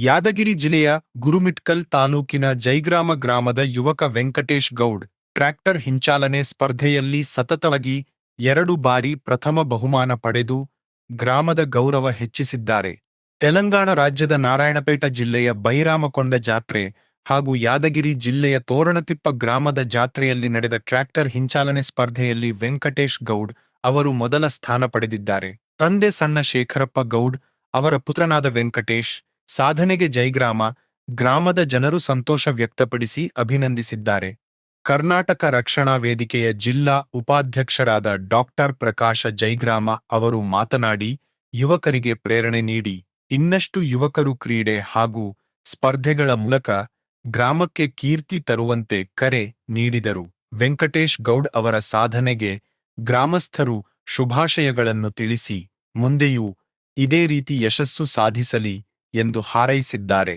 ಯಾದಗಿರಿ ಜಿಲ್ಲೆಯ ಗುರುಮಿಟ್ಕಲ್ ತಾಲೂಕಿನ ಜೈಗ್ರಾಮ ಗ್ರಾಮದ ಯುವಕ ವೆಂಕಟೇಶ್ ಗೌಡ್ ಟ್ರ್ಯಾಕ್ಟರ್ ಹಿಂಚಾಲನೆ ಸ್ಪರ್ಧೆಯಲ್ಲಿ ಸತತವಾಗಿ 2 ಬಾರಿ ಪ್ರಥಮ ಬಹುಮಾನ ಪಡೆದು ಗ್ರಾಮದ ಗೌರವ ಹೆಚ್ಚಿಸಿದ್ದಾರೆ. ತೆಲಂಗಾಣ ರಾಜ್ಯದ ನಾರಾಯಣಪೇಟ ಜಿಲ್ಲೆಯ ಬೈರಾಮಕೊಂಡ ಜಾತ್ರೆ ಹಾಗೂ ಯಾದಗಿರಿ ಜಿಲ್ಲೆಯ ತೋರಣತಿಪ್ಪ ಗ್ರಾಮದ ಜಾತ್ರೆಯಲ್ಲಿ ನಡೆದ ಟ್ರ್ಯಾಕ್ಟರ್ ಹಿಂಚಾಲನೆ ಸ್ಪರ್ಧೆಯಲ್ಲಿ ವೆಂಕಟೇಶ್ ಗೌಡ್ ಅವರು ಮೊದಲ ಸ್ಥಾನ ಪಡೆದಿದ್ದಾರೆ. ತಂದೆ ಸಣ್ಣ ಶೇಖರಪ್ಪ ಗೌಡ್ ಅವರ ಪುತ್ರನಾದ ವೆಂಕಟೇಶ್ ಸಾಧನೆಗೆ ಜೈಗ್ರಾಮ ಗ್ರಾಮದ ಜನರು ಸಂತೋಷ ವ್ಯಕ್ತಪಡಿಸಿ ಅಭಿನಂದಿಸಿದ್ದಾರೆ. ಕರ್ನಾಟಕ ರಕ್ಷಣಾ ವೇದಿಕೆಯ ಜಿಲ್ಲಾ ಉಪಾಧ್ಯಕ್ಷರಾದ ಡಾಕ್ಟರ್ ಪ್ರಕಾಶ ಜೈಗ್ರಾಮ ಅವರು ಮಾತನಾಡಿ, ಯುವಕರಿಗೆ ಪ್ರೇರಣೆ ನೀಡಿ ಇನ್ನಷ್ಟು ಯುವಕರು ಕ್ರೀಡೆ ಹಾಗೂ ಸ್ಪರ್ಧೆಗಳ ಮೂಲಕ ಗ್ರಾಮಕ್ಕೆ ಕೀರ್ತಿ ತರುವಂತೆ ಕರೆ ನೀಡಿದರು. ವೆಂಕಟೇಶ್ ಗೌಡ್ ಅವರ ಸಾಧನೆಗೆ ಗ್ರಾಮಸ್ಥರು ಶುಭಾಶಯಗಳನ್ನು ತಿಳಿಸಿ ಮುಂದೆಯೂ ಇದೇ ರೀತಿ ಯಶಸ್ಸು ಸಾಧಿಸಲಿ ಎಂದು ಹಾರೈಸಿದ್ದಾರೆ.